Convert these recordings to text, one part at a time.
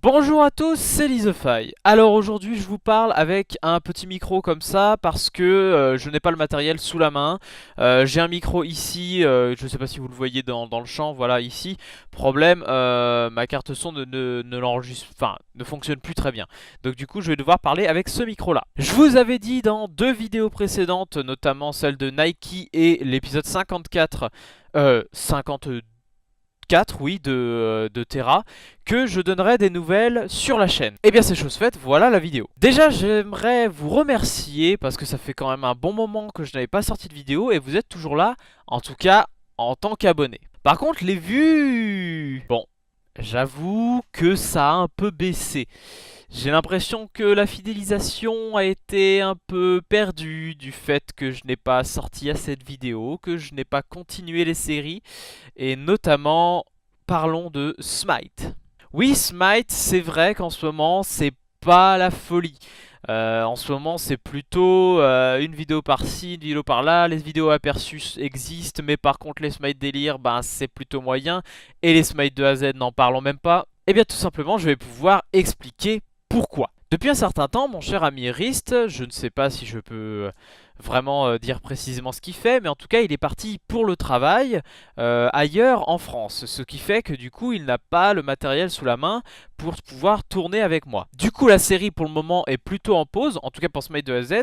Bonjour à tous, c'est Lizefy. Alors aujourd'hui je vous parle avec un petit micro comme ça parce que je n'ai pas le matériel sous la main. J'ai un micro ici, je ne sais pas si vous le voyez dans le champ, voilà ici. Problème, ma carte son ne l'enregistre, enfin ne fonctionne plus très bien. Donc du coup je vais devoir parler avec ce micro là. Je vous avais dit dans deux vidéos précédentes, notamment celle de Nike et l'épisode 54, 52 4, oui, de Terra, que je donnerai des nouvelles sur la chaîne. Et bien c'est chose faite, voilà la vidéo. Déjà j'aimerais vous remercier parce que ça fait quand même un bon moment que je n'avais pas sorti de vidéo et vous êtes toujours là, en tout cas en tant qu'abonné. Par contre les vues... Bon, j'avoue que ça a un peu baissé. J'ai l'impression que la fidélisation a été un peu perdue du fait que je n'ai pas sorti assez de vidéos, que je n'ai pas continué les séries, et notamment parlons de Smite. Oui, Smite, c'est vrai qu'en ce moment c'est pas la folie. En ce moment c'est plutôt une vidéo par-ci, une vidéo par-là. Les vidéos aperçues existent, mais par contre les Smite délire, ben, c'est plutôt moyen. Et les Smite de A à Z, n'en parlons même pas. Et bien tout simplement je vais pouvoir expliquer pourquoi. Depuis un certain temps, mon cher ami Rist, je ne sais pas si je peux vraiment dire précisément ce qu'il fait, mais en tout cas il est parti pour le travail ailleurs en France, ce qui fait que du coup il n'a pas le matériel sous la main pour pouvoir tourner avec moi. Du coup la série pour le moment est plutôt en pause, en tout cas pour Smite de A à Z,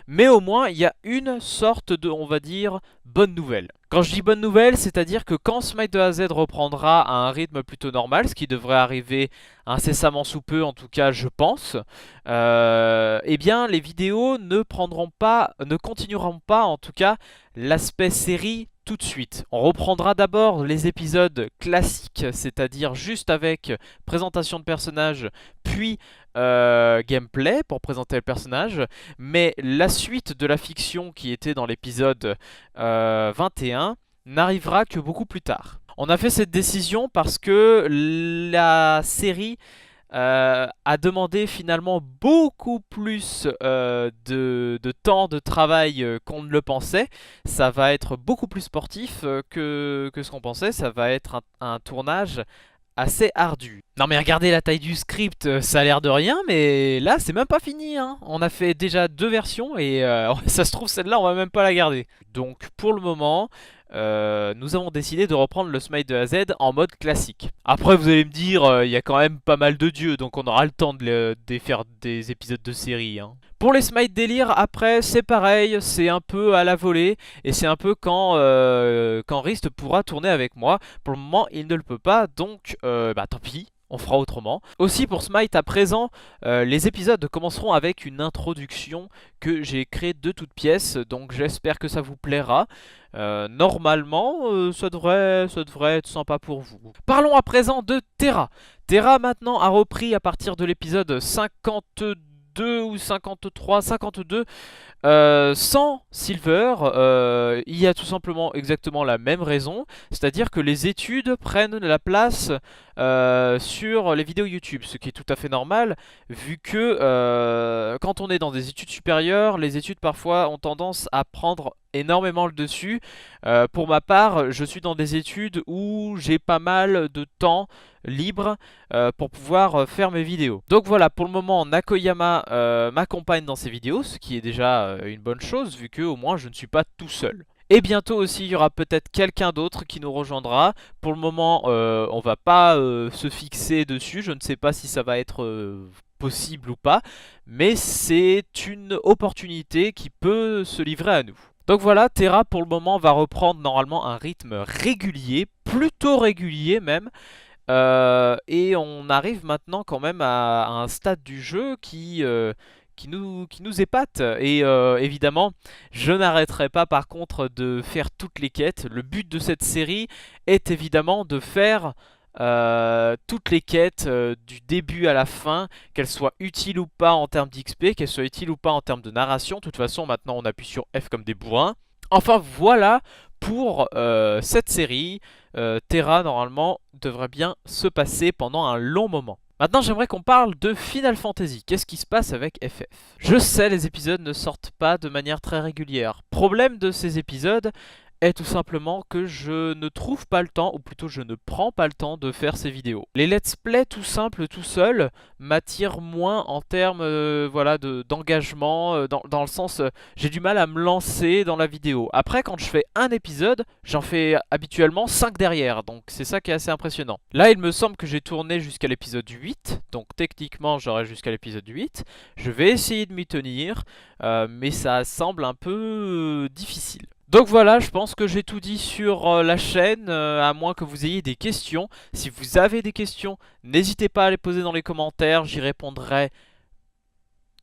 mais au moins il y a une sorte de, on va dire, bonne nouvelle. Quand je dis bonne nouvelle, c'est-à-dire que quand Smite de A à Z reprendra à un rythme plutôt normal, ce qui devrait arriver incessamment sous peu, en tout cas je pense, eh bien les vidéos ne continueront pas en tout cas l'aspect série tout de suite. On reprendra d'abord les épisodes classiques, c'est-à-dire juste avec présentation de personnages, puis gameplay pour présenter le personnage, mais la suite de la fiction qui était dans l'épisode 21 n'arrivera que beaucoup plus tard. On a fait cette décision parce que la série a demandé finalement beaucoup plus de temps de travail qu'on ne le pensait. Ça va être beaucoup plus sportif que ce qu'on pensait. Ça va être un tournage assez ardu. Non mais regardez la taille du script, ça a l'air de rien, mais là c'est même pas fini, hein. On a fait déjà deux versions et ça se trouve celle-là on va même pas la garder. Donc pour le moment, nous avons décidé de reprendre le Smite de A à Z en mode classique. Après vous allez me dire, il y a quand même pas mal de dieux, donc on aura le temps de faire des épisodes de série, hein. Pour les Smite délire, après c'est pareil, c'est un peu à la volée, et c'est un peu quand Rist pourra tourner avec moi. Pour le moment il ne le peut pas, donc bah tant pis. On fera autrement. Aussi pour Smite à présent, les épisodes commenceront avec une introduction que j'ai créée de toutes pièces, donc j'espère que ça vous plaira. Normalement, ça devrait être sympa pour vous. Parlons à présent de Terra. Terra maintenant a repris à partir de l'épisode 52 ou 53, 52, sans Silver. Il y a tout simplement exactement la même raison, c'est-à-dire que les études prennent la place sur les vidéos YouTube, ce qui est tout à fait normal, vu que quand on est dans des études supérieures, les études parfois ont tendance à prendre énormément le dessus. Pour ma part, je suis dans des études où j'ai pas mal de temps libre pour pouvoir faire mes vidéos. Donc voilà, pour le moment Nakoyama m'accompagne dans ses vidéos, ce qui est déjà une bonne chose vu que au moins je ne suis pas tout seul. Et bientôt aussi il y aura peut-être quelqu'un d'autre qui nous rejoindra. Pour le moment on va pas se fixer dessus, je ne sais pas si ça va être possible ou pas, mais c'est une opportunité qui peut se livrer à nous. Donc voilà, Terra pour le moment va reprendre normalement un rythme régulier, plutôt régulier même. Et on arrive maintenant quand même à un stade du jeu qui nous épate. Et évidemment, je n'arrêterai pas par contre de faire toutes les quêtes. Le but de cette série est évidemment de faire toutes les quêtes du début à la fin, qu'elles soient utiles ou pas en termes d'XP, qu'elles soient utiles ou pas en termes de narration. De toute façon, maintenant on appuie sur F comme des bourrins. Enfin voilà pour cette série. Terra normalement devrait bien se passer pendant un long moment. Maintenant j'aimerais qu'on parle de Final Fantasy. Qu'est-ce qui se passe avec FF? Je sais, les épisodes ne sortent pas de manière très régulière. Problème de ces épisodes, est tout simplement que je ne trouve pas le temps, ou plutôt je ne prends pas le temps de faire ces vidéos. Les let's play tout simples, tout seuls, m'attirent moins en termes voilà, d'engagement, dans le sens j'ai du mal à me lancer dans la vidéo. Après quand je fais un épisode, j'en fais habituellement 5 derrière, donc c'est ça qui est assez impressionnant. Là il me semble que j'ai tourné jusqu'à l'épisode 8, donc techniquement j'aurai jusqu'à l'épisode 8. Je vais essayer de m'y tenir, mais ça semble un peu difficile. Donc voilà, je pense que j'ai tout dit sur la chaîne, à moins que vous ayez des questions. Si vous avez des questions, n'hésitez pas à les poser dans les commentaires, j'y répondrai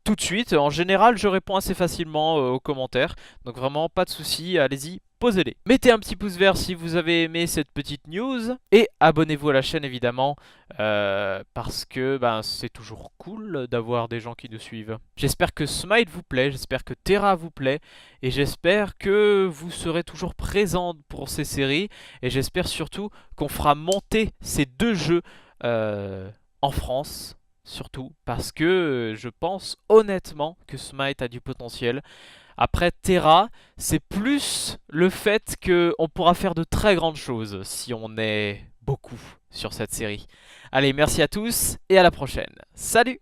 tout de suite. En général, je réponds assez facilement aux commentaires, donc vraiment pas de soucis, allez-y, posez-les. Mettez un petit pouce vert si vous avez aimé cette petite news, et abonnez-vous à la chaîne évidemment, parce que ben, c'est toujours cool d'avoir des gens qui nous suivent. J'espère que Smite vous plaît, j'espère que Terra vous plaît, et j'espère que vous serez toujours présents pour ces séries, et j'espère surtout qu'on fera monter ces deux jeux en France. Surtout parce que je pense honnêtement que Smite a du potentiel. Après Terra, c'est plus le fait qu'on pourra faire de très grandes choses si on est beaucoup sur cette série. Allez, merci à tous et à la prochaine. Salut!